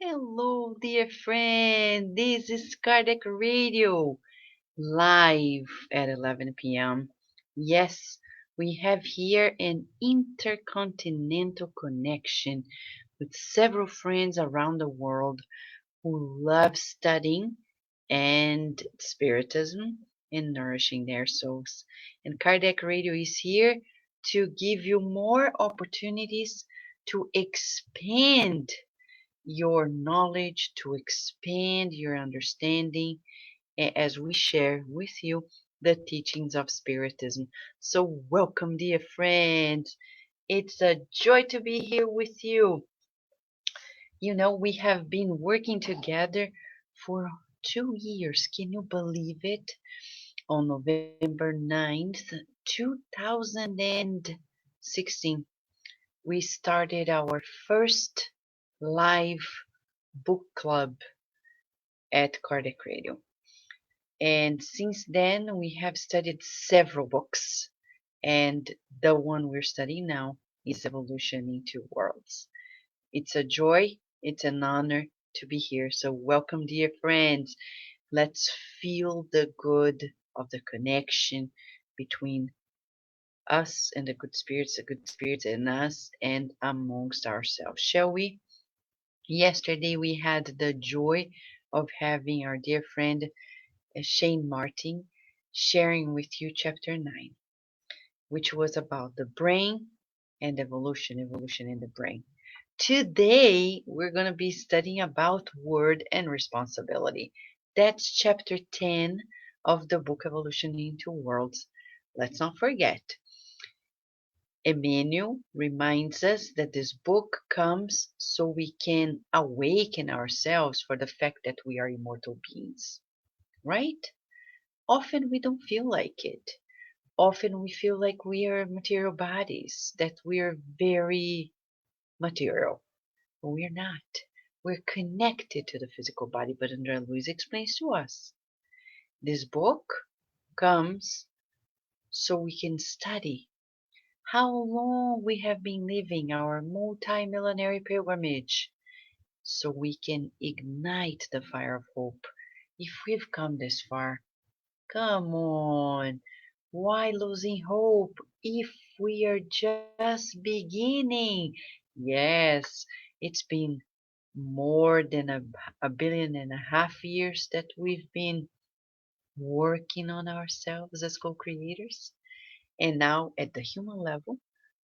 Hello, dear friend. This is Cardiac Radio, live at 11 p.m. Yes, we have here an intercontinental connection with several friends around the world who love studying and spiritism and nourishing their souls. And Cardiac Radio is here to give you more opportunities to expand your knowledge, to expand your understanding as we share with you the teachings of Spiritism. So, welcome, dear friends. It's a joy to be here with you. You know, we have been working together for 2 years. Can you believe it? On November 9th, 2016, we started our first live book club at Cardiac Radio. And since then, we have studied several books. And the one we're studying now is Evolution in Two Worlds. It's a joy, it's an honor to be here. So, welcome, dear friends. Let's feel the good of the connection between us and the good spirits in us and amongst ourselves. Shall we? Yesterday, we had the joy of having our dear friend Shane Martin sharing with you chapter 9, which was about the brain and evolution in the brain. Today, we're going to be studying about word and responsibility. That's chapter 10 of the book Evolution in Two Worlds. Let's not forget, Emmanuel reminds us that this book comes so we can awaken ourselves for the fact that we are immortal beings, right? Often we don't feel like it. Often we feel like we are material bodies, that we are very material. But we're not. We're connected to the physical body, but Luiz explains to us. This book comes so we can study how long we have been living our multi-millenary pilgrimage, so we can ignite the fire of hope. If we've come this far, come on. Why losing hope if we are just beginning? Yes, it's been more than a billion and a half years that we've been working on ourselves as co-creators. And now at the human level,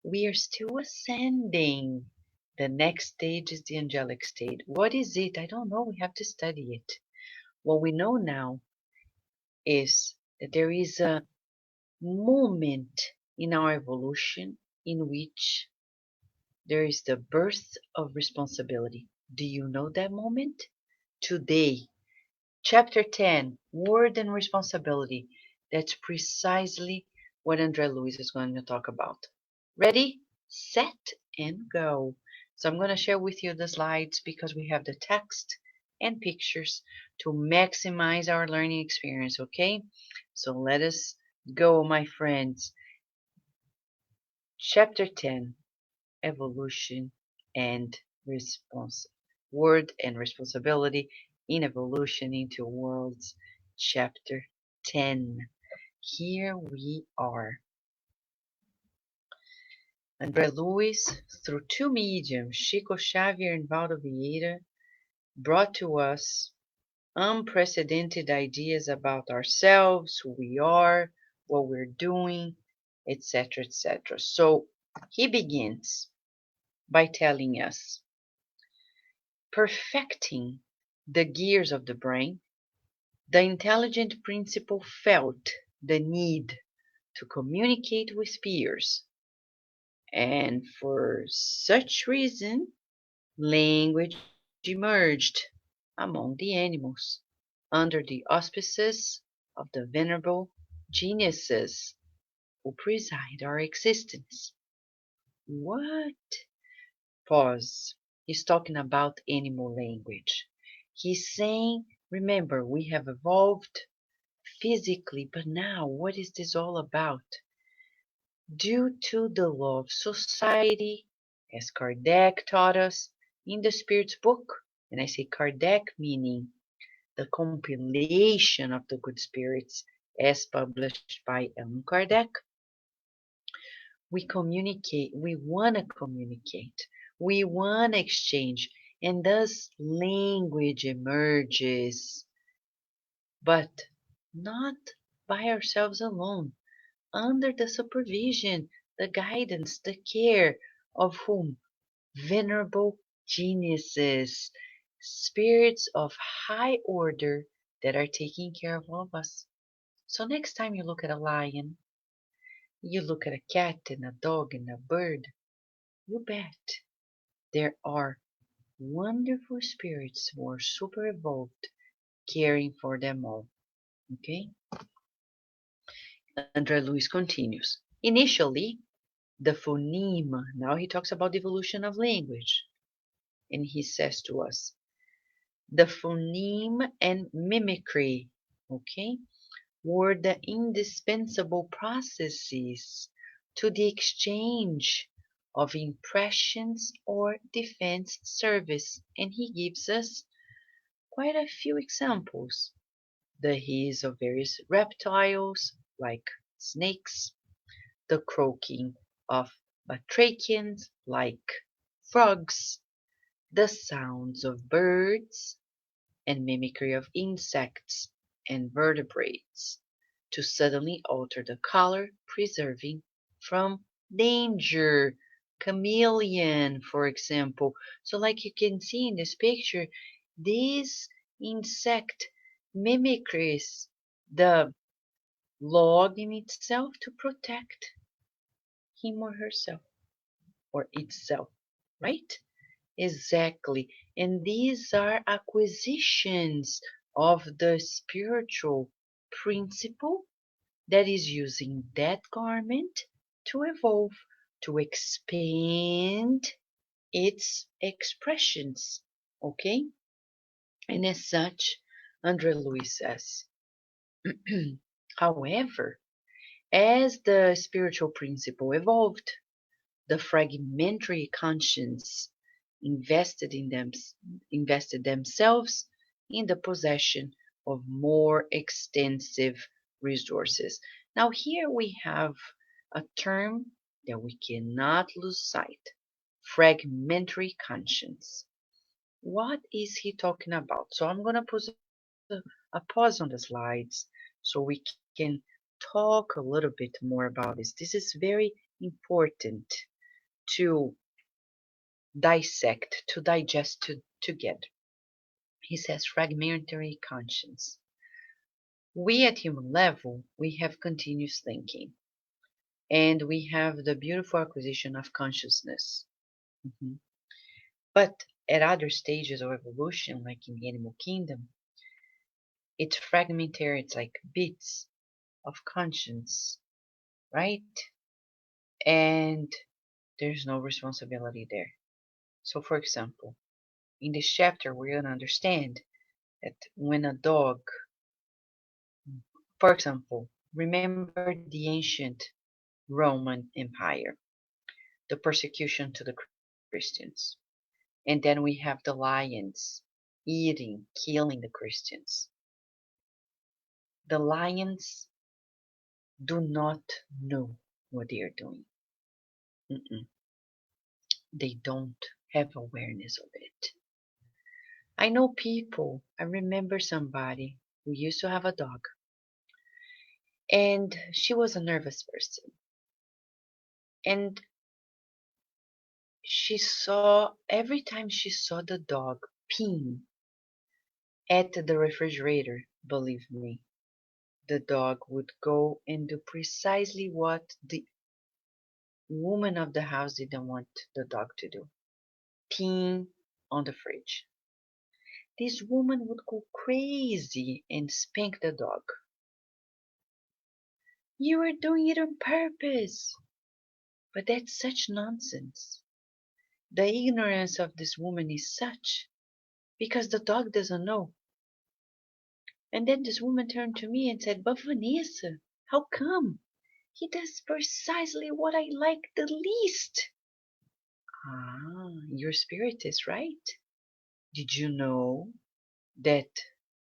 we are still ascending. The next stage is the angelic state. What is it? I don't know. We have to study it. What we know now is that there is a moment in our evolution in which there is the birth of responsibility. Do you know that moment? Today, chapter 10, Word and Responsibility. That's precisely what André Luiz is going to talk about. Ready, set, and go. So I'm going to share with you the slides because we have the text and pictures to maximize our learning experience, okay? So let us go, my friends. Chapter 10, Evolution and Word and Responsibility in Evolution into Worlds, Chapter 10. Here we are. André Luiz, through two mediums, Chico Xavier and Valdo Vieira, brought to us unprecedented ideas about ourselves, who we are, what we're doing, etc., etc. So he begins by telling us, perfecting the gears of the brain, the intelligent principle felt the need to communicate with peers, and for such reason, language emerged among the animals under the auspices of the venerable geniuses who preside our existence. What? Pause. He's talking about animal language. He's saying, remember, we have evolved physically, but now what is this all about? Due to the law of society, as Kardec taught us in the Spirit's book, And I say Kardec meaning the compilation of the good spirits as published by Allan Kardec. We communicate, we want to communicate, we want to exchange, and thus language emerges, but not by ourselves alone, under the supervision, the guidance, the care of whom? Venerable geniuses, spirits of high order that are taking care of all of us. So next time you look at a lion, you look at a cat and a dog and a bird, you bet there are wonderful spirits who are super evolved caring for them all. Okay? André Luiz continues. Initially, the phoneme, now he talks about the evolution of language, and he says to us, the phoneme and mimicry, okay, were the indispensable processes to the exchange of impressions or defense service. And he gives us quite a few examples. The hiss of various reptiles, like snakes, the croaking of batrachians, like frogs, the sounds of birds, and mimicry of insects and vertebrates, to suddenly alter the color, preserving from danger. Chameleon, for example. So like you can see in this picture, this insect mimicries the log in itself to protect him or herself or itself, right? Exactly. And these are acquisitions of the spiritual principle that is using that garment to evolve, to expand its expressions. Okay? And as such, Andre Luiz says, however, as the spiritual principle evolved, the fragmentary conscience invested themselves in the possession of more extensive resources. Now here we have a term that we cannot lose sight. Fragmentary conscience. What is he talking about? So I'm going to put a pause on the slides so we can talk a little bit more about this. This is very important to dissect, to digest together. He says fragmentary conscience. We at human level, we have continuous thinking, and we have the beautiful acquisition of consciousness. Mhm. But at other stages of evolution, like in the animal kingdom, it's fragmentary, it's like bits of conscience, right? And there's no responsibility there. So, for example, in this chapter, we're going to understand that when a dog, for example, remember the ancient Roman Empire, the persecution to the Christians. And then we have the lions eating, killing the Christians. The lions do not know what they are doing. Mm-mm. They don't have awareness of it. I know people, I remember somebody who used to have a dog, and she was a nervous person. And she saw, every time she saw the dog peeing at the refrigerator, believe me, the dog would go and do precisely what the woman of the house didn't want the dog to do, peeing on the fridge. This woman would go crazy and spank the dog. You are doing it on purpose. But that's such nonsense. The ignorance of this woman is such because the dog doesn't know. And then this woman turned to me and said, But Vanessa, how come? He does precisely what I like the least. Ah, your spirit is right. Did you know that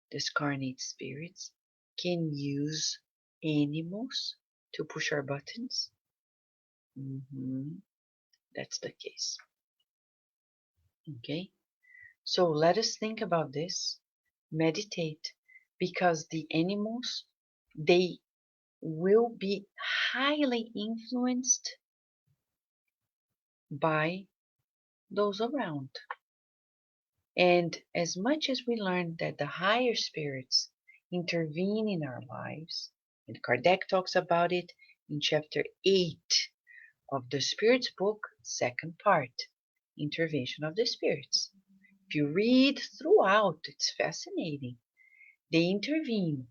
discarnate spirits can use animals to push our buttons? That's the case. Okay, so let us think about this, meditate, because the animals, they will be highly influenced by those around. And as much as we learn that the higher spirits intervene in our lives, and Kardec talks about it in chapter 8 of the Spirits book, second part, Intervention of the Spirits. If you read throughout, it's fascinating. They intervene,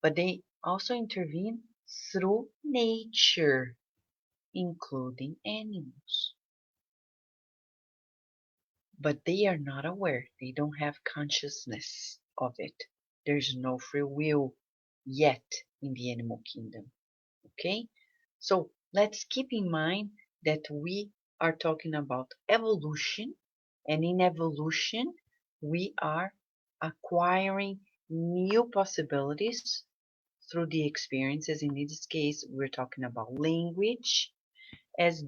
but they also intervene through nature, including animals. But they are not aware. They don't have consciousness of it. There's no free will yet in the animal kingdom. Okay? So let's keep in mind that we are talking about evolution, and in evolution, we are acquiring new possibilities through the experiences. In this case, we're talking about language as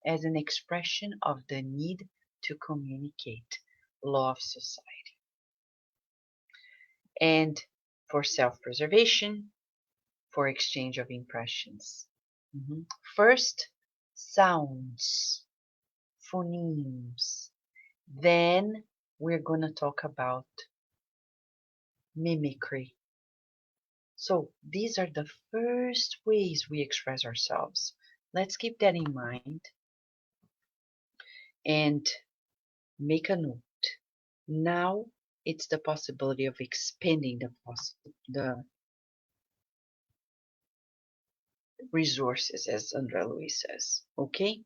as an expression of the need to communicate, law of society, and for self-preservation, for exchange of impressions. First, sounds, phonemes. Then we're going to talk about mimicry. So these are the first ways we express ourselves. Let's keep that in mind and make a note. Now it's the possibility of expanding the resources, as André Luiz says. Okay?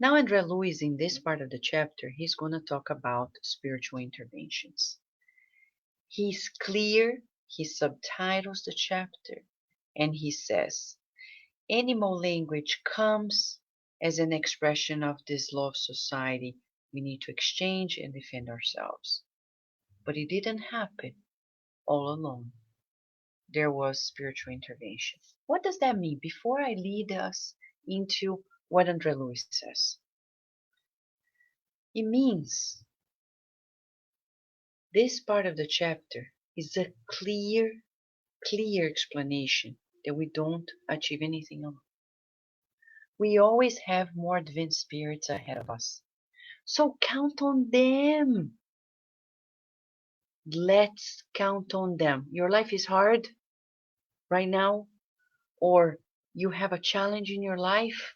Now André Luiz, in this part of the chapter, he's going to talk about spiritual interventions. He's clear, he subtitles the chapter, and he says, animal language comes as an expression of this law of society. We need to exchange and defend ourselves. But it didn't happen all alone. There was spiritual intervention. What does that mean? Before I lead us into what André Luiz says, it means this part of the chapter is a clear explanation that we don't achieve anything alone. We always have more advanced spirits ahead of us. So count on them. Let's count on them. Your life is hard right now, or you have a challenge in your life.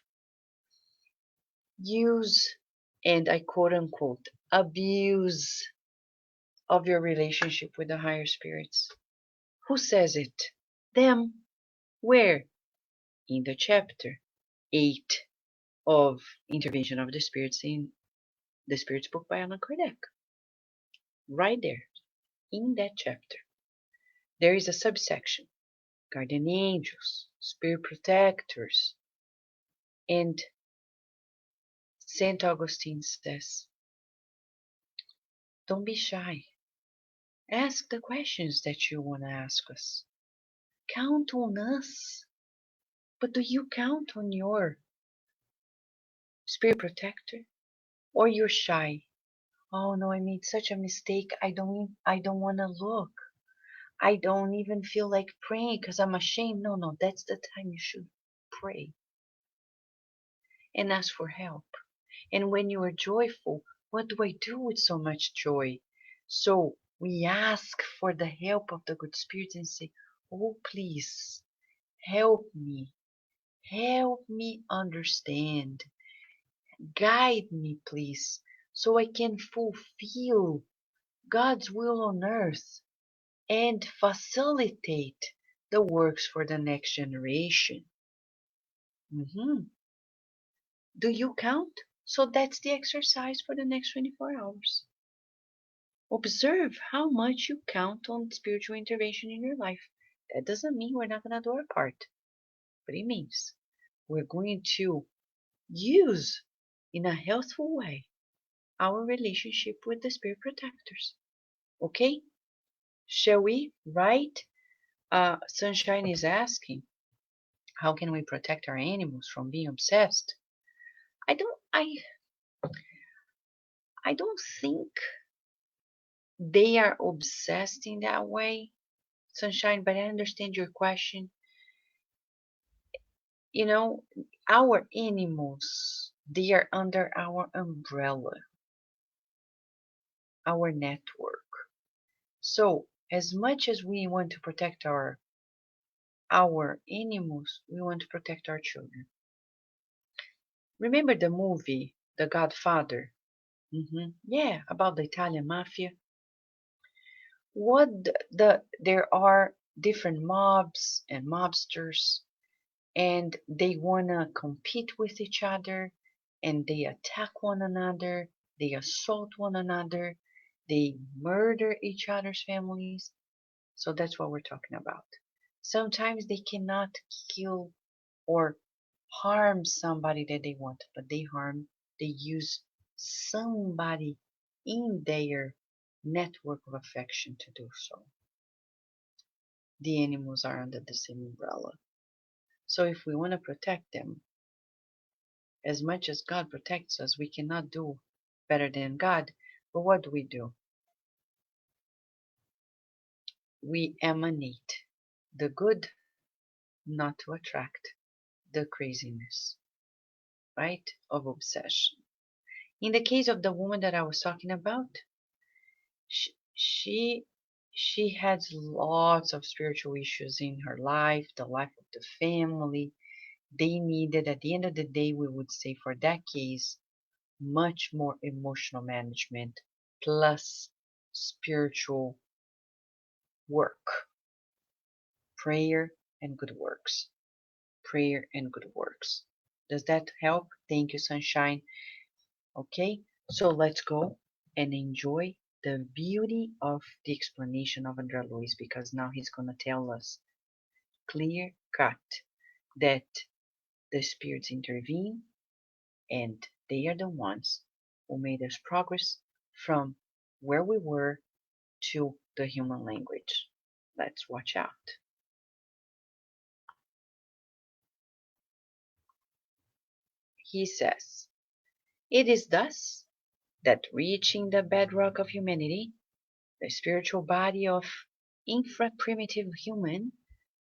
Use, and I quote unquote, abuse of your relationship with the higher spirits. Who says it? Them. Where? In the chapter 8 of Intervention of the Spirits in the Spirits book by Allan Kardec. Right there, in that chapter, there is a subsection, guardian angels, spirit protectors, and St. Augustine says, don't be shy. Ask the questions that you want to ask us. Count on us. But do you count on your spirit protector? Or you're shy? Oh no, I made such a mistake. I don't want to look. I don't even feel like praying because I'm ashamed. No, that's the time you should pray and ask for help. And when you are joyful, what do I do with so much joy? So we ask for the help of the good spirits and say, oh, please help me understand, guide me, please, so I can fulfill God's will on earth and facilitate the works for the next generation. Do you count? So that's the exercise for the next 24 hours. Observe how much you count on spiritual intervention in your life. That doesn't mean we're not going to do our part, but it means we're going to use in a healthful way our relationship with the spirit protectors. Okay? Shall we? Right? Sunshine is asking, how can we protect our animals from being obsessed? I don't I I don't think they are obsessed in that way, Sunshine, but I understand your question. You know, our animals, they are under our umbrella, our network. So, as much as we want to protect our animals, we want to protect our children. Remember the movie, The Godfather? Yeah, about the Italian mafia. There are different mobs and mobsters, and they wanna compete with each other, and they attack one another, they assault one another, they murder each other's families. So that's what we're talking about. Sometimes they cannot kill or harm somebody that they want, but they use somebody in their network of affection to do so. The animals are under the same umbrella. So if we want to protect them, as much as God protects us, we cannot do better than God. But what do? We emanate the good, not to attract the craziness, right? Of obsession. In the case of the woman that I was talking about, she she, she had lots of spiritual issues in her life, the life of the family. They needed, at the end of the day, we would say for that case, much more emotional management plus spiritual work, prayer and good works. Prayer and good works. Does that help? Thank you, Sunshine. Okay, so let's go and enjoy the beauty of the explanation of André Luiz, because now he's going to tell us clear cut that the spirits intervene and they are the ones who made us progress from where we were to the human language. Let's watch out. He says, it is thus that reaching the bedrock of humanity, the spiritual body of infra-primitive human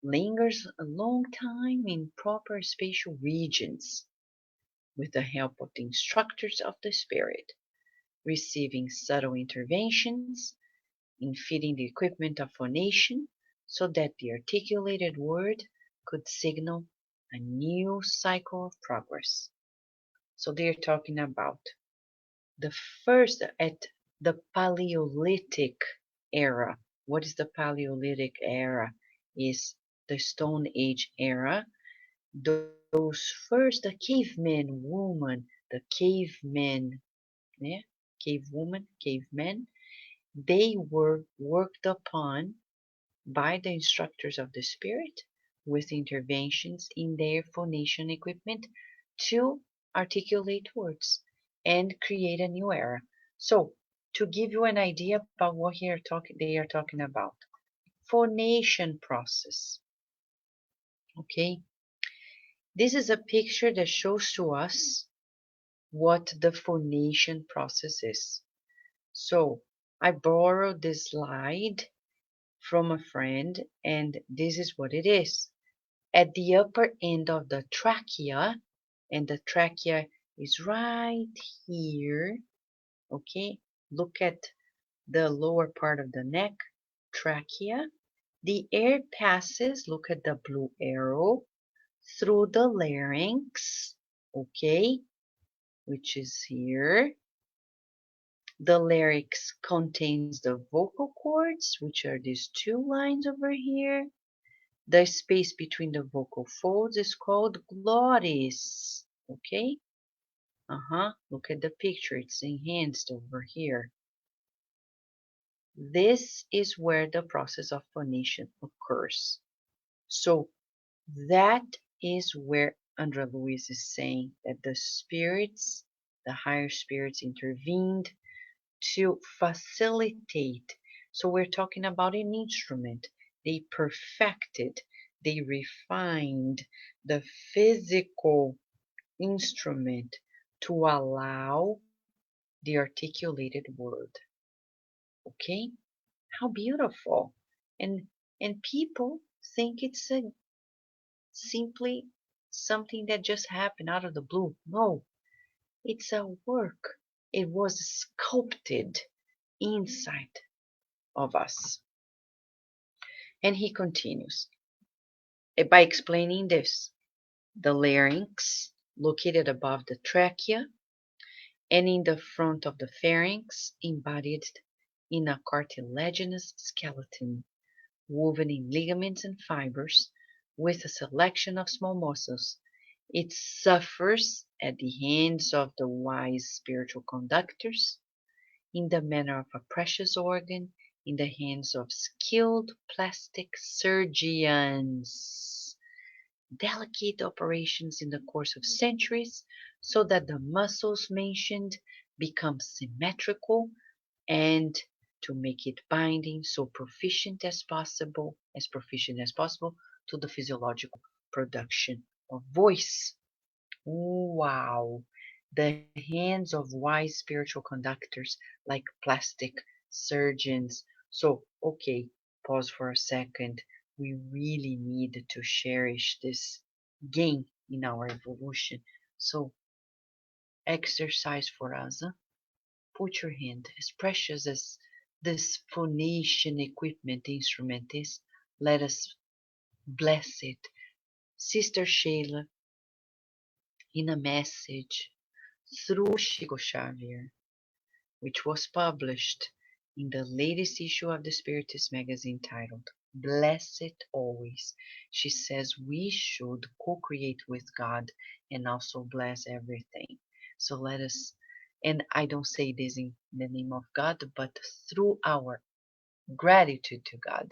lingers a long time in proper spatial regions, with the help of the instructors of the spirit, receiving subtle interventions in fitting the equipment of phonation so that the articulated word could signal a new cycle of progress. So they're talking about the first at the Paleolithic era. What is the Paleolithic era? Is the Stone Age era. Those first, the caveman woman, the cavemen, yeah, cave woman, cavemen, they were worked upon by the instructors of the spirit with interventions in their phonation equipment to articulate words and create a new era. So, to give you an idea about what they are talking about, phonation process. Okay, this is a picture that shows to us what the phonation process is. So, I borrowed this slide from a friend, and this is what it is. At the upper end of the trachea, and the trachea is right here, okay? Look at the lower part of the neck, trachea. The air passes, look at the blue arrow, through the larynx, okay, which is here. The larynx contains the vocal cords, which are these two lines over here. The space between the vocal folds is called glottis, okay? Look at the picture, it's enhanced over here. This is where the process of phonation occurs. So that is where André Luiz is saying that the spirits The higher spirits intervened to facilitate. So we're talking about an instrument. They perfected, they refined the physical instrument to allow the articulated word. Okay? How beautiful. And and people think it's simply something that just happened out of the blue. No, it's a work. It was sculpted inside of us. And he continues by explaining this. The larynx, located above the trachea and in the front of the pharynx, embodied in a cartilaginous skeleton, woven in ligaments and fibers, with a selection of small muscles. It suffers at the hands of the wise spiritual conductors, in the manner of a precious organ, in the hands of skilled plastic surgeons. Delicate operations in the course of centuries, so that the muscles mentioned become symmetrical, and to make it binding so proficient as possible to the physiological production of voice. Wow. The hands of wise spiritual conductors like plastic surgeons. So, okay, pause for a second. We really need to cherish this gain in our evolution. So, exercise for us. Huh? Put your hand, as precious as this phonation equipment instrument is, let us bless it. Sister Sheila, in a message through Chico Xavier, which was published in the latest issue of the Spiritist magazine titled Bless It Always. She says we should co-create with God and also bless everything. So let us, and I don't say this in the name of God, but through our gratitude to God,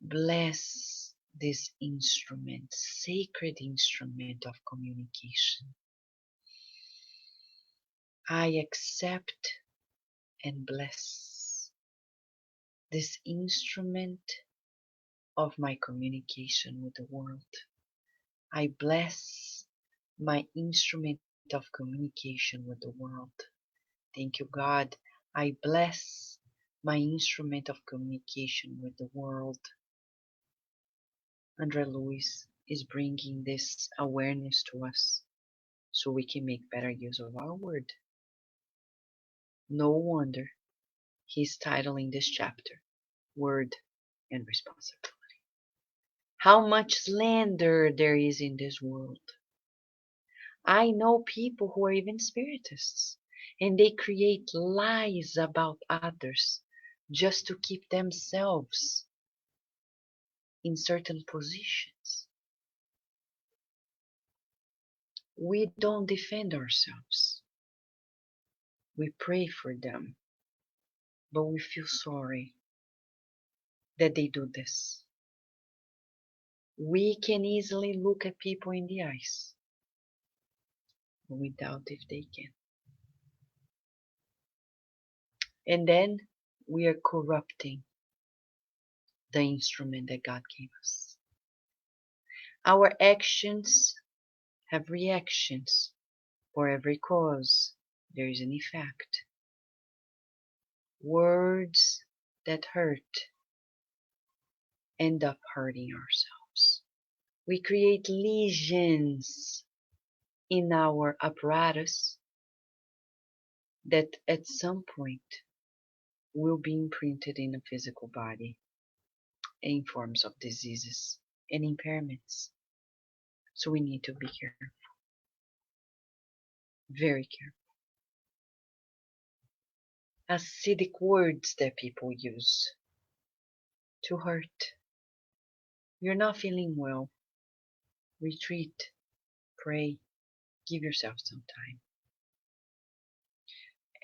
bless this instrument, sacred instrument of communication. I accept and bless this instrument of my communication with the world. I bless my instrument of communication with the world. Thank you, God. I bless my instrument of communication with the world. Andre Luiz is bringing this awareness to us so we can make better use of our word. No wonder he's titling this chapter Word and Responsibility. How much slander there is in this world. I know people who are even spiritists, and they create lies about others just to keep themselves in certain positions. We don't defend ourselves. We pray for them, but we feel sorry that they do this. We can easily look at people in the eyes, but we doubt if they can. And then we are corrupting the instrument that God gave us. Our actions have reactions. For every cause, there is an effect. Words that hurt end up hurting ourselves. We create lesions in our apparatus that at some point will be imprinted in a physical body in forms of diseases and impairments. So we need to be careful, very careful. Acidic words that people use to hurt. You're not feeling well. Retreat, pray, give yourself some time.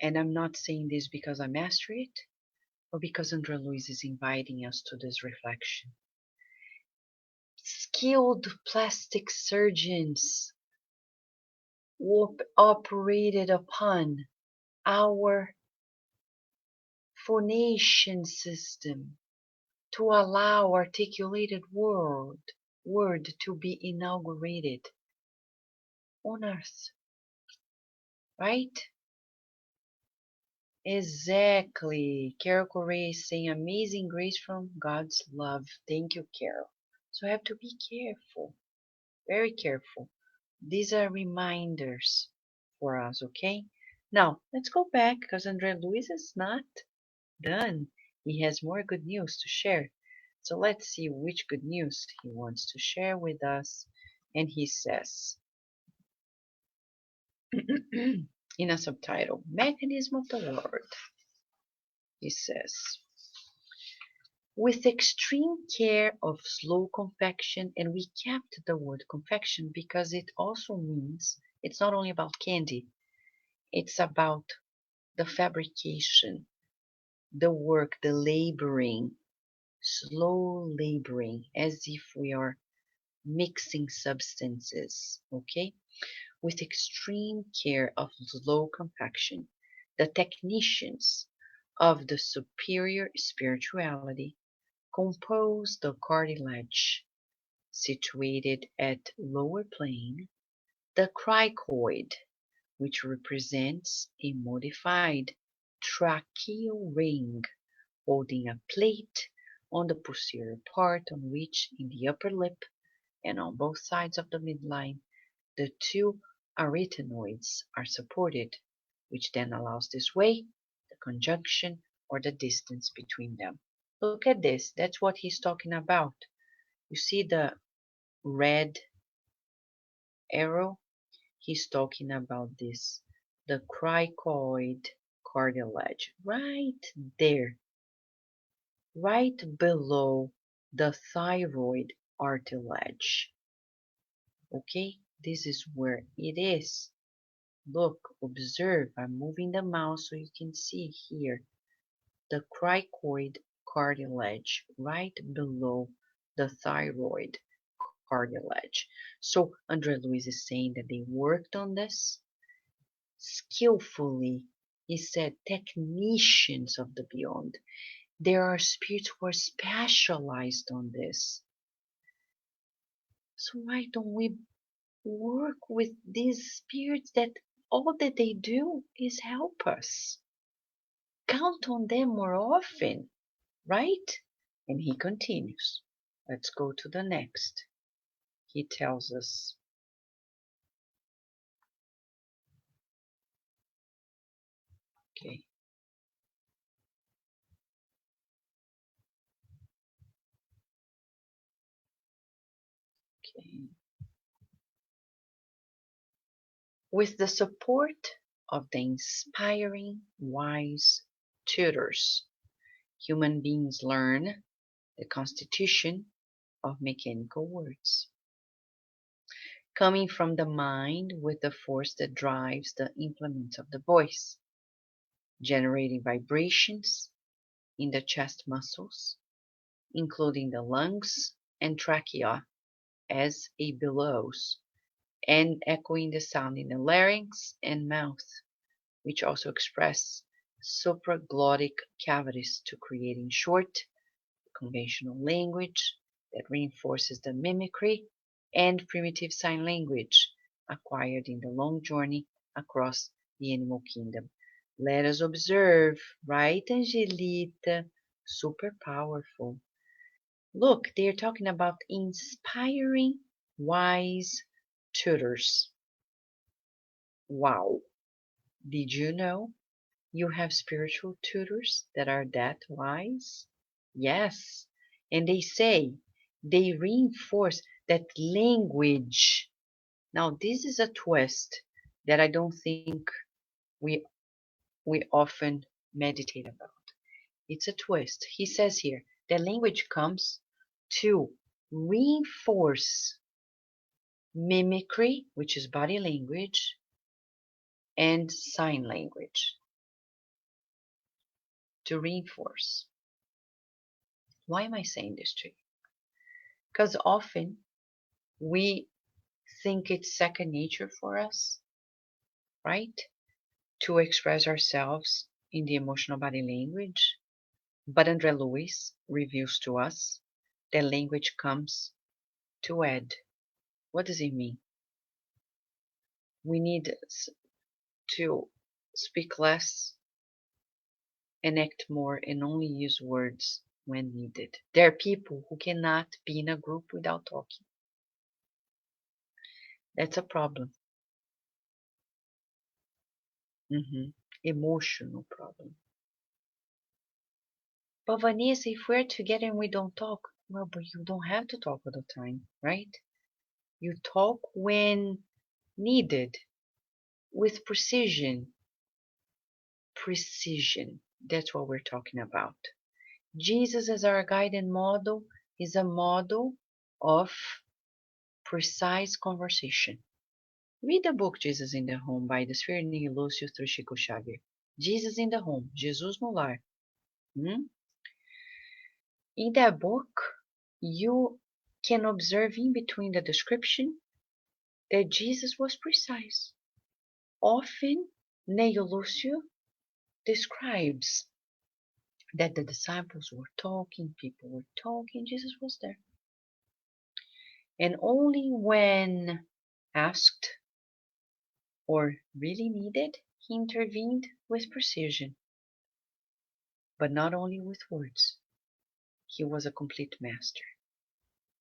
And I'm not saying this because I master it, or because Andrea Luiz is inviting us to this reflection. Skilled plastic surgeons operated upon our phonation system to allow articulated word to be inaugurated on earth, right? Exactly. Carol Correa is saying amazing grace from God's love. Thank you, Carol. So I have to be careful, very careful. These are reminders for us, okay? Now, let's go back because Andre Luiz is not done. He has more good news to share. So let's see which good news he wants to share with us. And he says, in a subtitle, Mechanism of the Word, he says, with extreme care of slow confection, and we kept the word confection because it also means it's not only about candy, it's about the fabrication, the work, the laboring, slow laboring, as if we are mixing substances, okay? With extreme care of slow confection, the technicians of the superior spirituality compose the cartilage situated at lower plane, the cricoid, which represents a modified tracheal ring holding a plate on the posterior part on which, in the upper lip and on both sides of the midline, the two arytenoids are supported, which then allows this way the conjunction or the distance between them. Look at this. That's what he's talking about. You see the red arrow? He's talking about this, the cricoid cartilage, right there, right below the thyroid cartilage. Okay, this is where it is. Look, observe, I'm moving the mouse so you can see here the cricoid cartilage right below the thyroid cartilage. So Andre Luiz is saying that they worked on this skillfully. He said technicians of the beyond. There are spirits who are specialized on this. So why don't we work with these spirits that all that they do is help us? Count on them more often, right? And he continues. Let's go to the next. He tells us, okay, okay. With the support of the inspiring, wise tutors, human beings learn the constitution of mechanical words, coming from the mind with the force that drives the implements of the voice, generating vibrations in the chest muscles, including the lungs and trachea as a bellows, and echoing the sound in the larynx and mouth, which also express supraglottic cavities to creating short, conventional language that reinforces the mimicry and primitive sign language acquired in the long journey across the animal kingdom. Let us observe, right, Angelita? Super powerful. Look, they're talking about inspiring wise tutors. Wow. Did you know you have spiritual tutors that are that wise? Yes. And they say they reinforce that language. Now, this is a twist that I don't think we we often meditate about. It's a twist. He says here that language comes to reinforce mimicry, which is body language, and sign language. To reinforce. Why am I saying this to you? Because often we think it's second nature for us. right? To express ourselves in the emotional body language. But Andre Luiz reveals to us that language comes to add. What does it mean? We need to speak less and act more and only use words when needed. There are people who cannot be in a group without talking. That's a problem. Emotional problem. But Vanessa, if we're together and we don't talk, well, but you don't have to talk all the time, right? You talk when needed, with precision. Precision. That's what we're talking about. Jesus as our guide and model is a model of precise conversation. Read the book Jesus in the Home by the Sverni Lúcio through Chico Xavier. Jesus in the Home, Jesus no Lar. In that book, you can observe in between the description that Jesus was precise. Often, Neo Lúcio describes that the disciples were talking, people were talking, Jesus was there. And only when asked or really needed, he intervened with precision. But not only with words. He was a complete master.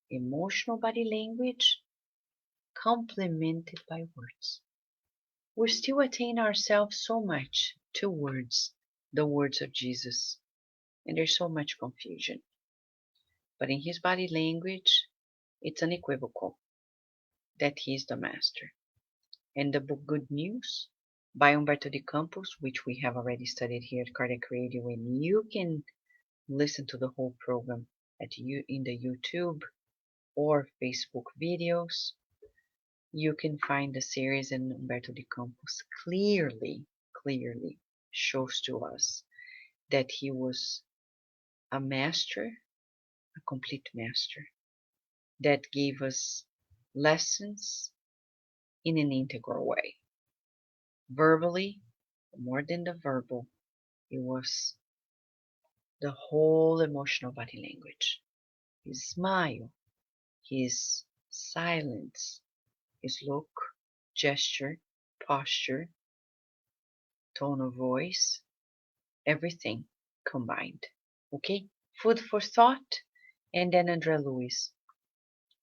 Emotional body language complemented by words. We still attain ourselves so much to words, the words of Jesus, and there's so much confusion. But in his body language, it's unequivocal that he is the master. And the book Good News by Humberto de Campos, which we have already studied here at Cardiac Radio, and you can listen to the whole program in the YouTube or Facebook videos. You can find the series, and Humberto de Campos clearly shows to us that he was a master, a complete master, that gave us lessons in an integral way. Verbally, more than the verbal, it was the whole emotional body language. His smile, his silence, his look, gesture, posture, tone of voice, everything combined. Okay? Food for thought. And then Andre Luiz,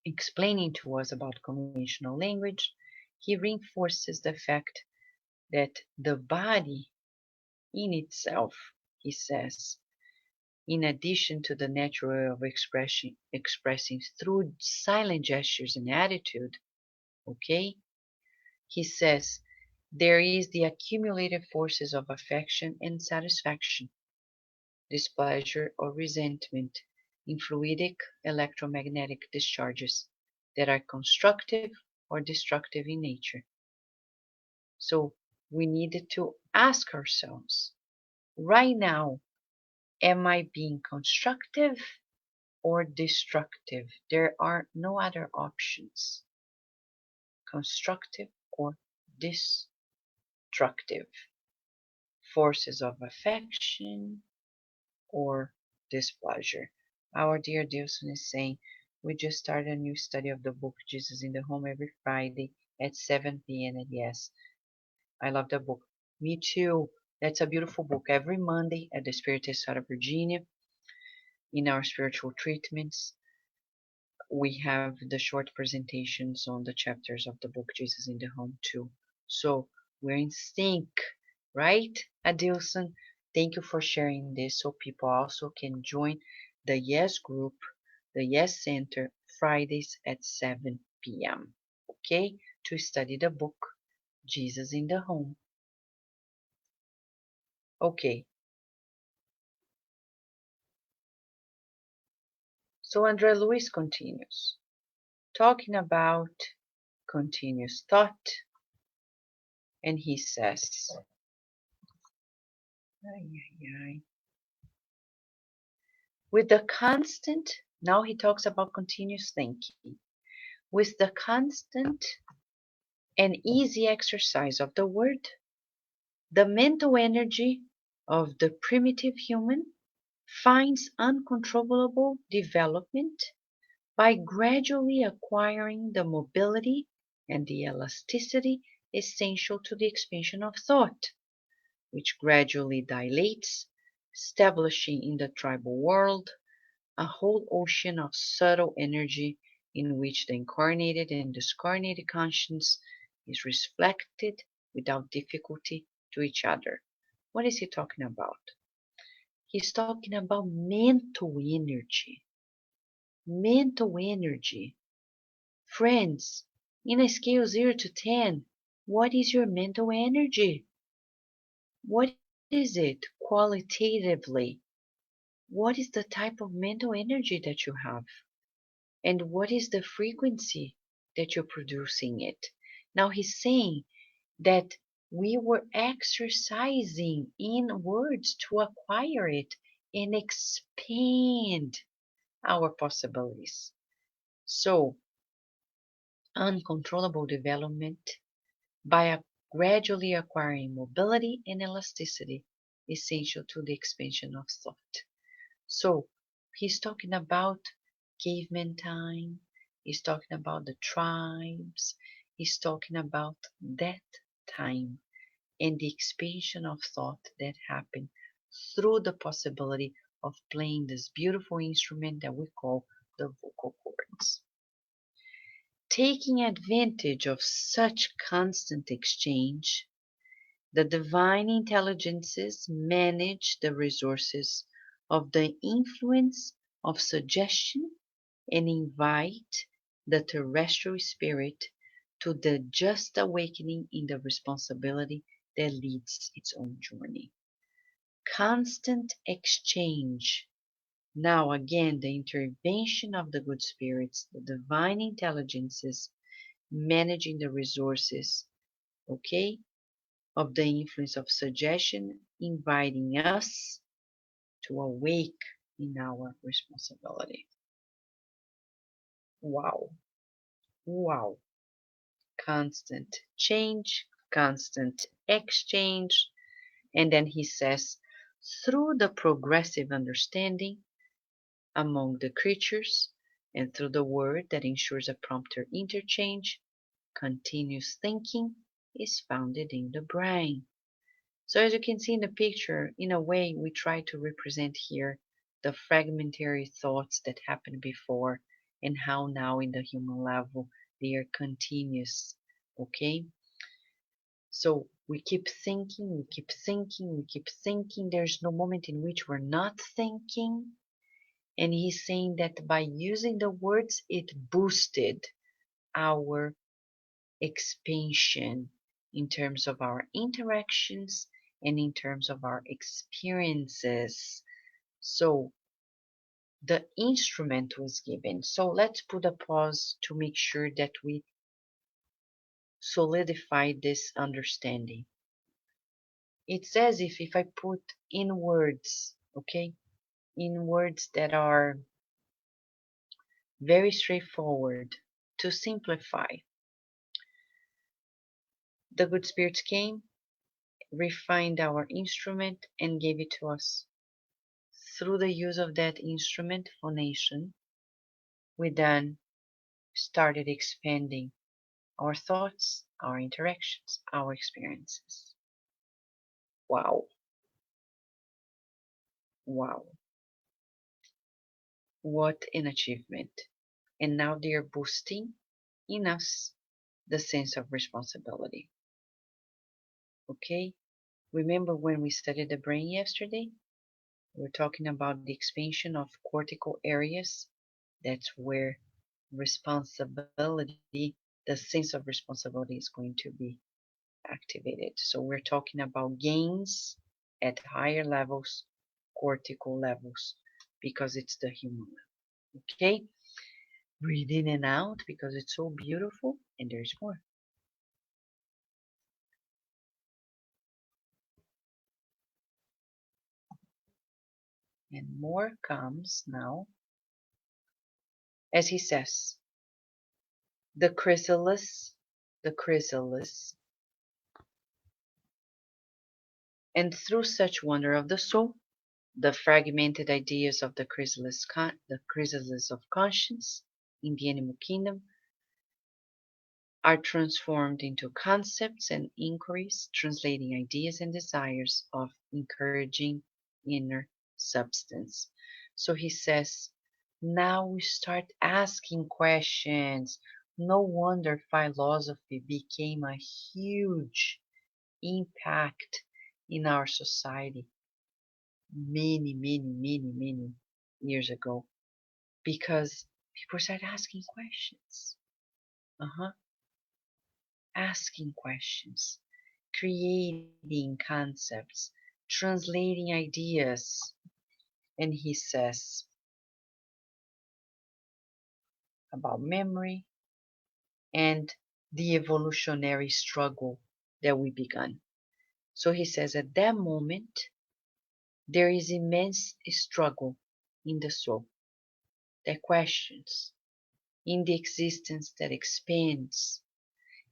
explaining to us about conventional language, he reinforces the fact that the body in itself, he says, in addition to the natural way of expressing through silent gestures and attitude, okay, he says, there is the accumulated forces of affection and satisfaction, displeasure or resentment in fluidic electromagnetic discharges that are constructive or destructive in nature. So we needed to ask ourselves, right now, am I being constructive or destructive? There are no other options. Constructive or destructive. Forces of affection or displeasure. Our dear Dilson is saying, we just started a new study of the book Jesus in the Home every Friday at 7 p.m. And yes, I love the book. Me too. That's a beautiful book. Every Monday at the Spiritist out of Virginia, in our spiritual treatments, we have the short presentations on the chapters of the book Jesus in the Home too. So we're in sync, right, Adilson? Thank you for sharing this so people also can join the Yes group, the Yes Center, Fridays at 7 p.m. Okay, to study the book Jesus in the Home. Okay. So Andre Luiz continues, talking about continuous thought, and he says, with the constant, now he talks about continuous thinking, with the constant an easy exercise of the word, the mental energy of the primitive human finds uncontrollable development by gradually acquiring the mobility and the elasticity essential to the expansion of thought, which gradually dilates, establishing in the tribal world a whole ocean of subtle energy in which the incarnated and discarnated conscience is reflected without difficulty to each other. What is he talking about? He's talking about mental energy. Mental energy. Friends, in a scale 0 to 10, what is your mental energy? What is it qualitatively? What is the type of mental energy that you have? And what is the frequency that you're producing it? Now he's saying that we were exercising in words to acquire it and expand our possibilities. So, uncontrollable development by gradually acquiring mobility and elasticity essential to the expansion of thought. So, he's talking about caveman time, he's talking about the tribes, he's talking about that time and the expansion of thought that happened through the possibility of playing this beautiful instrument that we call the vocal cords. Taking advantage of such constant exchange, the divine intelligences manage the resources of the influence of suggestion and invite the terrestrial spirit to the just awakening in the responsibility that leads its own journey. Constant exchange. Now again, the intervention of the good spirits, the divine intelligences, managing the resources, okay, of the influence of suggestion, inviting us to awake in our responsibility. Wow. Wow. Constant change, constant exchange. And then he says, through the progressive understanding among the creatures and through the word that ensures a prompter interchange, continuous thinking is founded in the brain. So as you can see in the picture, in a way we try to represent here the fragmentary thoughts that happened before and how now in the human level they are continuous. Okay? So we keep thinking, we keep thinking, we keep thinking. There's no moment in which we're not thinking. And he's saying that by using the words, it boosted our expansion in terms of our interactions and in terms of our experiences. So the instrument was given. So let's put a pause to make sure that we solidify this understanding. It's as if I put in words, okay, in words that are very straightforward to simplify. The good spirits came, refined our instrument, and gave it to us. Through the use of that instrument, phonation, we then started expanding our thoughts, our interactions, our experiences. Wow. Wow. What an achievement. And now they are boosting in us the sense of responsibility. Okay? Remember when we studied the brain yesterday? We were talking about the expansion of cortical areas. That's where responsibility, the sense of responsibility is going to be activated. So we're talking about gains at higher levels, cortical levels, because it's the human level. Okay? Breathe in and out because it's so beautiful, and there's more. And more comes now. As he says, the chrysalis the chrysalis, and through such wonder of the soul, the fragmented ideas of the chrysalis of conscience in the animal kingdom are transformed into concepts and inquiries, translating ideas and desires of encouraging inner substance. So he says, now we start asking questions. No wonder philosophy became a huge impact in our society many years ago, because people start asking questions. Asking questions, creating concepts, translating ideas. And he says about memory and the evolutionary struggle that we began. So he says at that moment, there is immense struggle in the soul that questions, in the existence that expands,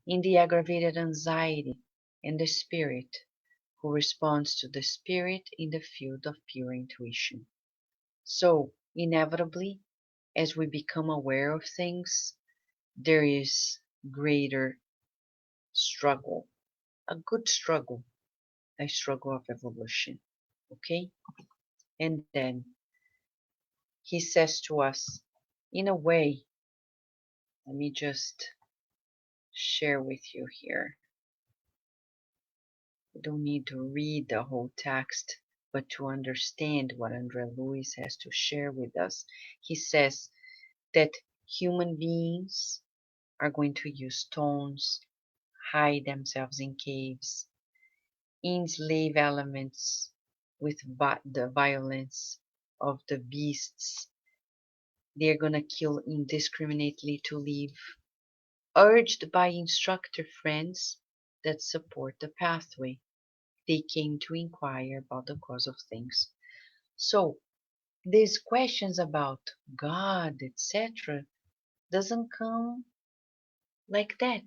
in the aggravated anxiety and the spirit who responds to the spirit in the field of pure intuition. So, inevitably, as we become aware of things, there is greater struggle, a good struggle, a struggle of evolution. Okay? And then he says to us, in a way, let me just share with you here. You don't need to read the whole text, but to understand what Andre Luiz has to share with us. He says that human beings are going to use stones, hide themselves in caves, enslave elements with the violence of the beasts. They're going to kill indiscriminately to live, urged by instructor friends that support the pathway. They came to inquire about the cause of things. So, these questions about God, etc., doesn't come like that.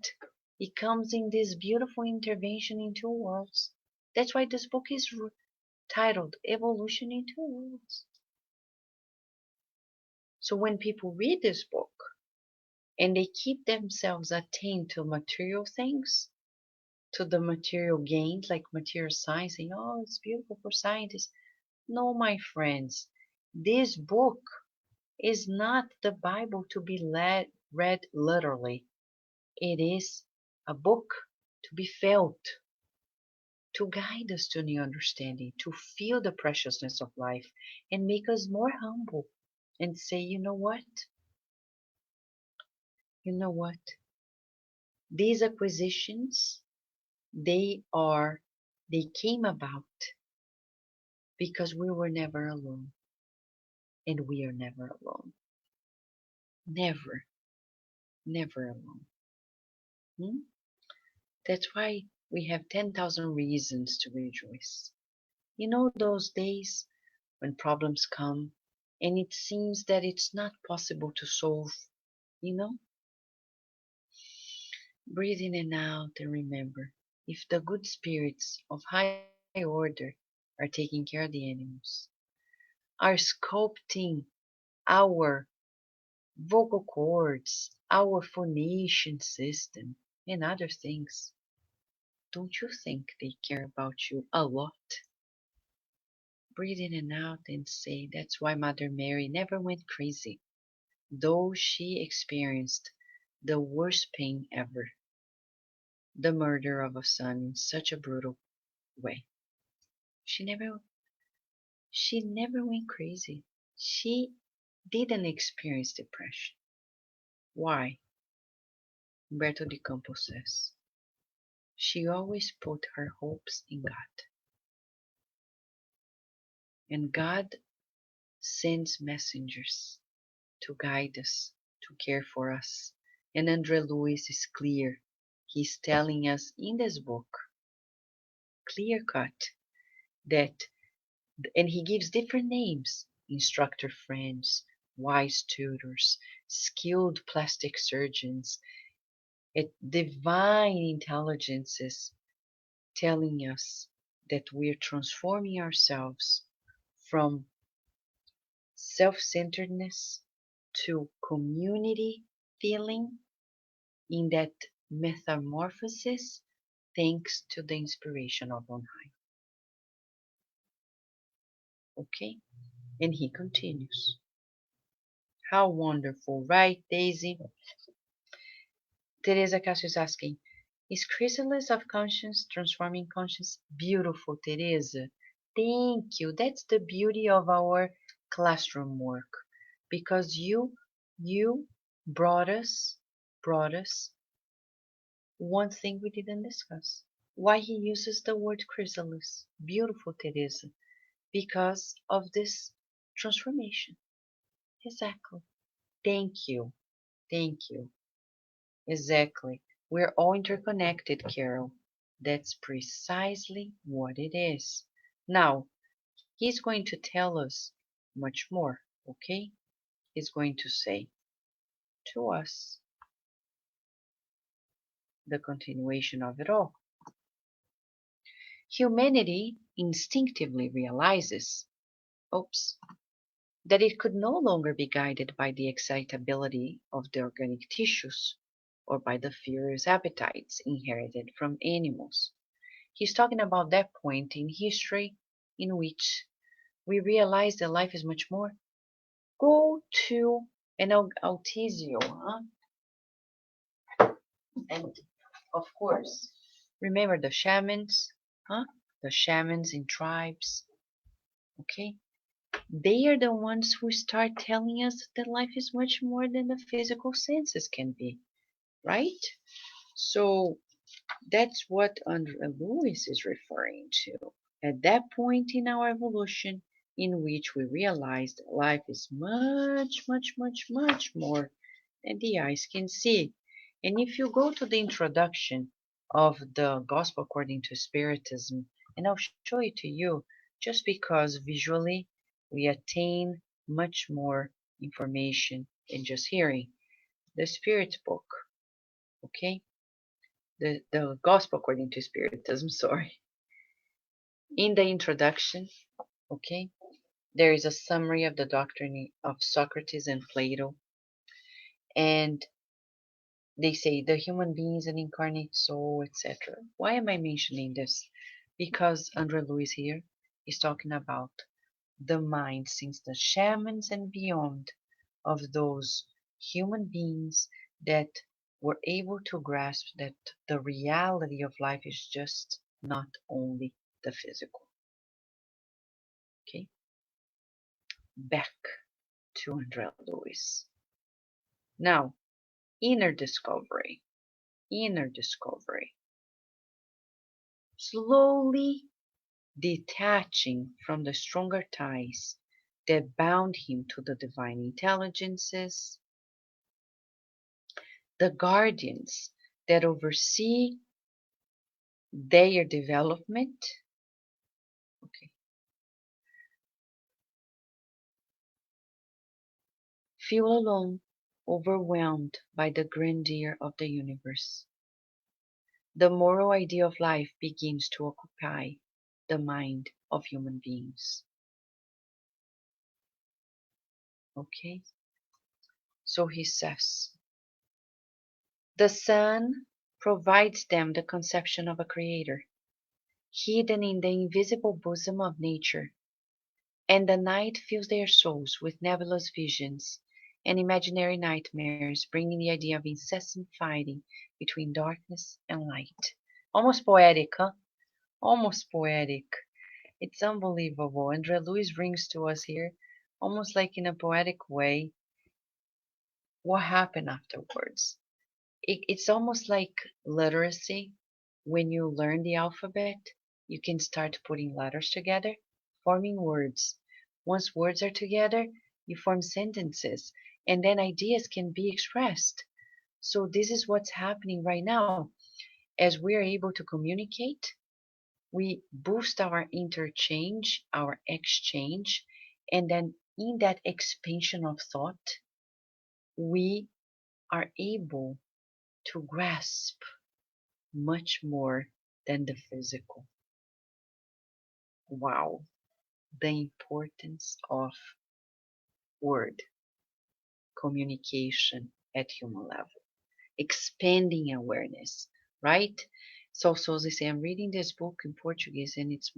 It comes in this beautiful intervention in two worlds. That's why this book is titled Evolution in Two Worlds. So when people read this book and they keep themselves attained to material things, to the material gains like material science, saying, oh, it's beautiful for scientists. No, my friends, this book is not the Bible to be read literally. It is a book to be felt, to guide us to new understanding, to feel the preciousness of life and make us more humble and say, you know what? You know what? These acquisitions, they came about because we were never alone, and we are never alone. Never, never alone. Hmm? That's why we have 10,000 reasons to rejoice. You know those days when problems come and it seems that it's not possible to solve, you know? Breathe in and out and remember, if the good spirits of high order are taking care of the animals, are sculpting our vocal cords, our phonation system, and other things, don't you think they care about you a lot? Breathe in and out and say, that's why Mother Mary never went crazy, though she experienced the worst pain ever, the murder of a son in such a brutal way. She never she never went crazy. She didn't experience depression. Why? Humberto de Campos says, she always put her hopes in God. And God sends messengers to guide us, to care for us. And Andre Luiz is clear. He's telling us in this book, clear cut, that, and he gives different names, instructor friends, wise tutors, skilled plastic surgeons, divine intelligences telling us that we're transforming ourselves from self-centeredness to community feeling in that metamorphosis thanks to the inspiration of on high. Okay? And he continues. How wonderful, right, Daisy? Teresa Castro is asking, is chrysalis of conscience transforming conscience? Beautiful, Teresa. Thank you. That's the beauty of our classroom work. Because you brought us one thing we didn't discuss. Why he uses the word chrysalis. Beautiful, Teresa. Because of this transformation. Exactly. Thank you. Thank you. Exactly. We're all interconnected, Carol. That's precisely what it is. Now, he's going to tell us much more, okay? He's going to say to us the continuation of it all. Humanity instinctively realizes, that it could no longer be guided by the excitability of the organic tissues or by the fierce appetites inherited from animals. He's talking about that point in history in which we realize that life is much more. Go to, and I'll tease you, and of course, remember the shamans, the shamans in tribes, okay? They are the ones who start telling us that life is much more than the physical senses can be, right? So that's what Luiz is referring to. At that point in our evolution, in which we realized life is much, much, much, much more than the eyes can see. And if you go to the introduction of the Gospel according to Spiritism, and I'll show it to you, just because visually we attain much more information than just hearing. The Spirit book, okay? The Gospel according to Spiritism, sorry. In the introduction, okay, there is a summary of the doctrine of Socrates and Plato, and they say the human being is an incarnate soul, etc. Why am I mentioning this? Because Andre Luiz here is talking about the mind since the shamans and beyond of those human beings that were able to grasp that the reality of life is just not only the physical. Okay, back to Andre Luiz. Now, inner discovery. Slowly detaching from the stronger ties that bound him to the divine intelligences, the guardians that oversee their development. Okay. Feel alone, overwhelmed by the grandeur of the universe. The moral idea of life begins to occupy the mind of human beings. Okay? So he says, the sun provides them the conception of a creator, hidden in the invisible bosom of nature, and the night fills their souls with nebulous visions and imaginary nightmares, bringing the idea of incessant fighting between darkness and light. Almost poetic, huh? Almost poetic. It's unbelievable. Andre Luiz brings to us here, almost like in a poetic way, what happened afterwards. It's almost like literacy. When you learn the alphabet, you can start putting letters together, forming words. Once words are together, you form sentences, and then ideas can be expressed. So this is what's happening right now. As we're able to communicate, we boost our interchange, our exchange, and then in that expansion of thought, we are able to grasp much more than the physical. Wow, the importance of word communication at human level, expanding awareness, right? So they say, I'm reading this book in Portuguese and it's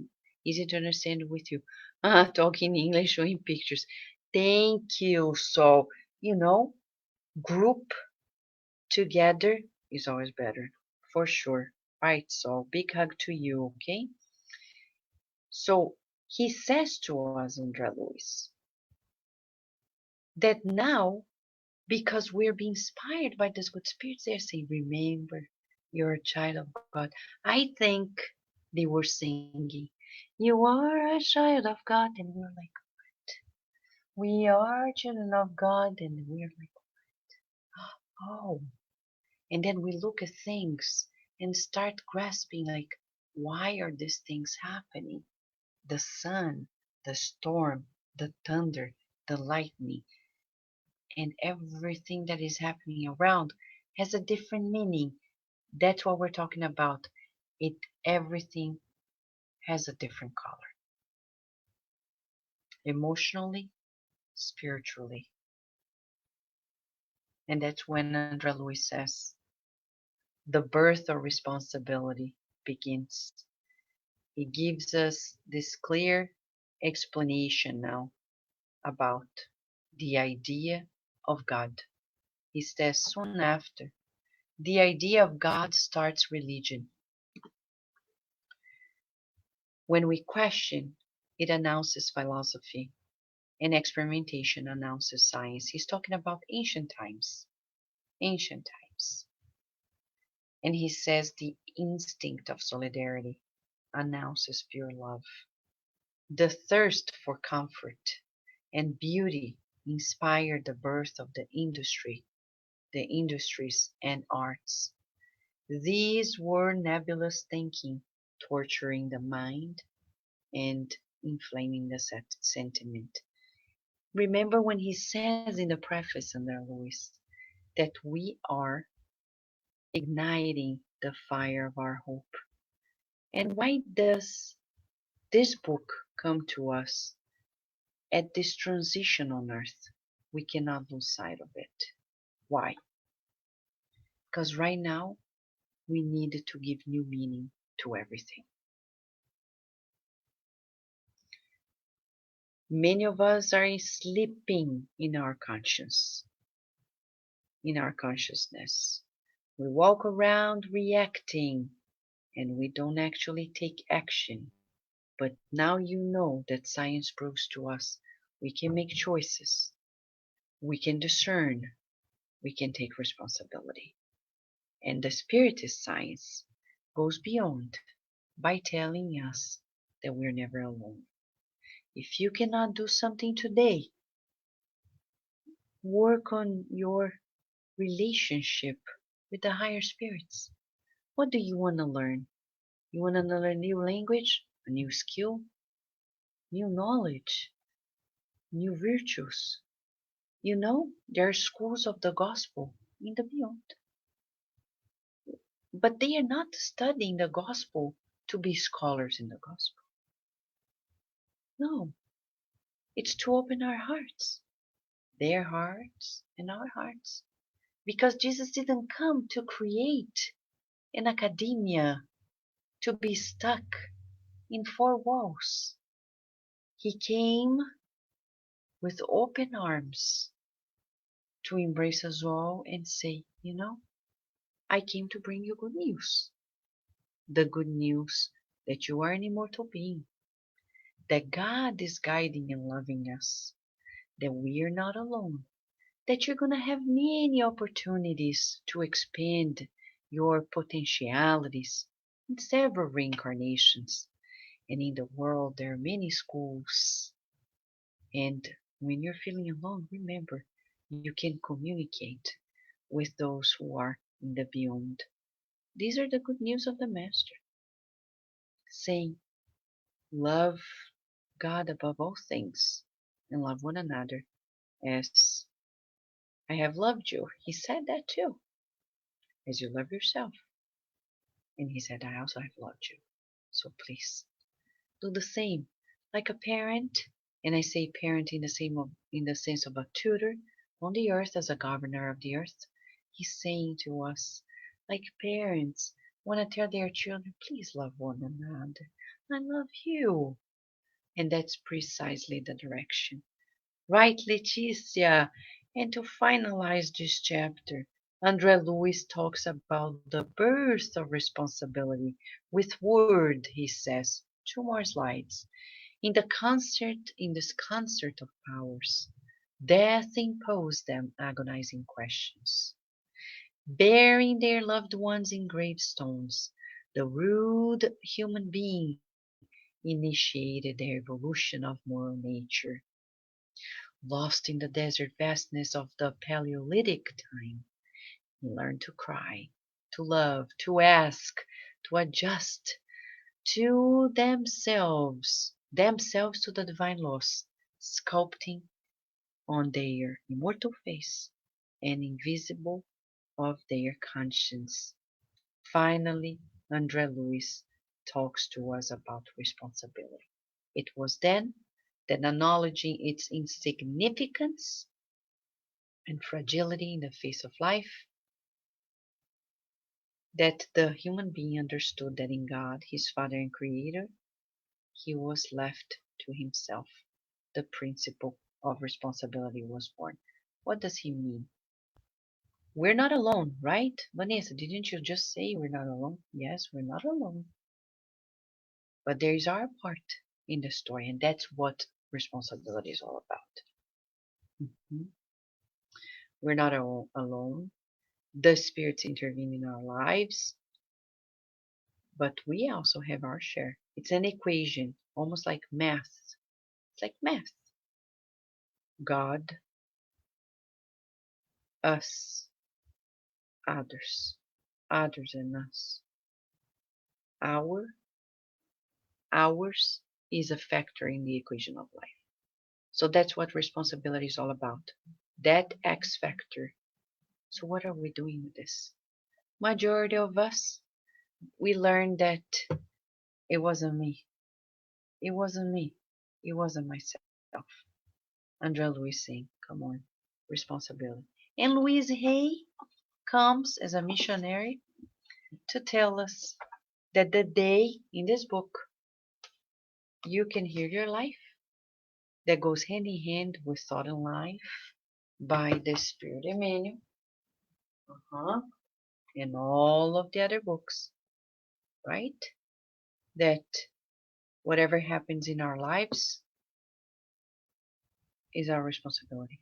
easy to understand with you. Talking English, showing pictures. Thank you. So, group together is always better, for sure. Right, so big hug to you, okay? So he says to us, Andrea Luiz, that now, because we're being inspired by this good spirits, they're saying, remember, you're a child of God. I think they were singing, you are a child of God, and we're like, we are children of God, and we're like, oh. And then we look at things and start grasping, like, why are these things happening? The sun, the storm, the thunder, the lightning, and everything that is happening around has a different meaning. That's what we're talking about. Everything has a different color. Emotionally, spiritually. And that's when Andrea Luiz says, the birth of responsibility begins. He gives us this clear explanation now about the idea of God. He says soon after, the idea of God starts religion. When we question, it announces philosophy, and experimentation announces science. He's talking about ancient times. Ancient times. And he says the instinct of solidarity announces pure love. The thirst for comfort and beauty inspired the birth of the industries and arts. These were nebulous thinking, torturing the mind and inflaming the sentiment. Remember when he says in the preface under Luis that we are igniting the fire of our hope. And why does this book come to us at this transition on earth? We cannot lose sight of it. Why? Because right now we need to give new meaning to everything. Many of us are sleeping in our conscience, in our consciousness. We walk around reacting and we don't actually take action. But now you know that science proves to us we can make choices, we can discern, we can take responsibility. And the spiritist science goes beyond by telling us that we're never alone. If you cannot do something today, work on your relationship with the higher spirits. What do you want to learn? You want to learn a new language, a new skill, new knowledge, new virtues. There are schools of the gospel in the beyond. But they are not studying the gospel to be scholars in the gospel. No, it's to open our hearts, their hearts and our hearts. Because Jesus didn't come to create an academia to be stuck in four walls. He came with open arms to embrace us all and say, I came to bring you good news. The good news that you are an immortal being, that God is guiding and loving us, that we are not alone, that you're going to have many opportunities to expand your potentialities in several reincarnations. And in the world, there are many schools. And when you're feeling alone, remember, you can communicate with those who are in the beyond. These are the good news of the Master, saying, love God above all things and love one another as I have loved you. He said that too. as you love yourself. And he said, I also have loved you. So please do the same. Like a parent, and I say parent in the sense of a tutor on the earth as a governor of the earth. He's saying to us, like parents want to tell their children, please love one another. I love you. And that's precisely the direction. Right, Leticia? And to finalize this chapter, Andre Luiz talks about the birth of responsibility with word, he says. Two more slides. In this concert of powers, death imposed them agonizing questions. Burying their loved ones in gravestones, the rude human being initiated the evolution of moral nature. Lost in the desert vastness of the Paleolithic time, he learned to cry, to love, to ask, to adjust to themselves to the divine laws, sculpting on their immortal face and invisible of their conscience. Finally, Andre Luiz talks to us about responsibility. It was then that, acknowledging its insignificance and fragility in the face of life, that the human being understood that in God, his Father and Creator, he was left to himself. The principle of responsibility was born. What does he mean? We're not alone, right? Vanessa, didn't you just say we're not alone? Yes, we're not alone. But there is our part in the story, and that's what responsibility is all about. Mhm. We're not alone. The spirits intervene in our lives, but we also have our share. It's an equation, almost like math. It's like math. God, us, others and us. Our, ours is a factor in the equation of life. So that's what responsibility is all about. That X factor. So what are we doing with this? Majority of us, we learned that it wasn't me. It wasn't me. It wasn't myself. Andrea Luiz saying, come on, responsibility. And Louise Hay comes as a missionary to tell us that the day in this book you can hear your life that goes hand in hand with Thought and Life by the Spirit Emmanuel, and all of the other books, right? That whatever happens in our lives is our responsibility.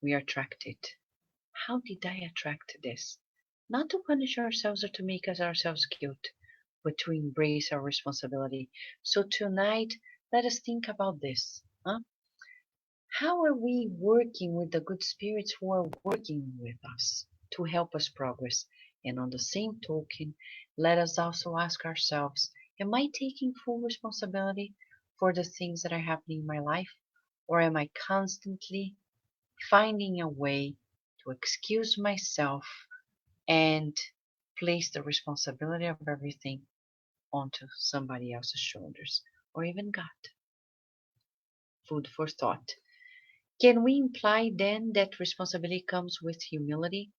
We attract it. How did I attract this? Not to punish ourselves or to make us ourselves guilt, but to embrace our responsibility. So tonight, let us think about this. How are we working with the good spirits who are working with us to help us progress? And on the same token, let us also ask ourselves, am I taking full responsibility for the things that are happening in my life? Or am I constantly finding a way to excuse myself and place the responsibility of everything onto somebody else's shoulders, or even God? Food for thought. Can we imply then that responsibility comes with humility?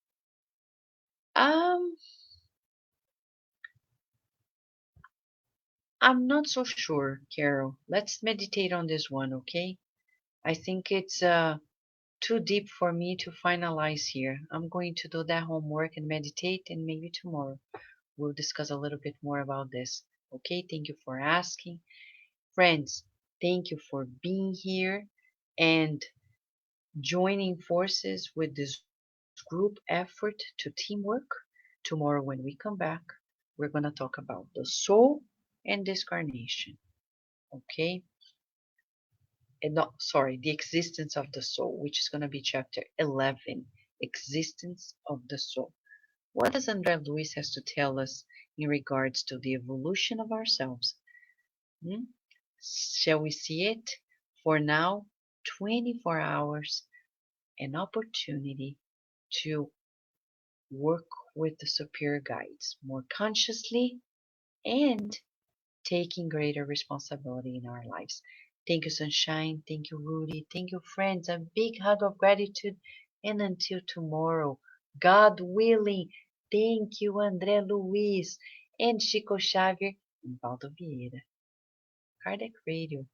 Um, I'm not so sure, Carol. Let's meditate on this one, okay? I think it's too deep for me to finalize here. I'm going to do that homework and meditate, and maybe tomorrow we'll discuss a little bit more about this. Okay, thank you for asking. Friends, thank you for being here and joining forces with this group effort to teamwork. Tomorrow, when we come back, we're going to talk about the soul and discarnation. Okay? And not, sorry, the existence of the soul, which is going to be chapter 11, existence of the soul. What does Andre Luiz has to tell us in regards to the evolution of ourselves? Shall we see it? For now, 24 hours, an opportunity to work with the superior guides more consciously and taking greater responsibility in our lives. Thank you, Sunshine. Thank you, Rudy. Thank you, friends. A big hug of gratitude. And until tomorrow, God willing, thank you, André Luiz and Chico Xavier and Valdo Vieira. Kardec Radio,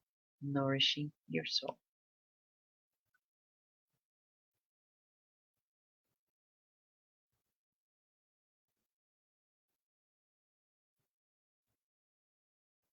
nourishing your soul.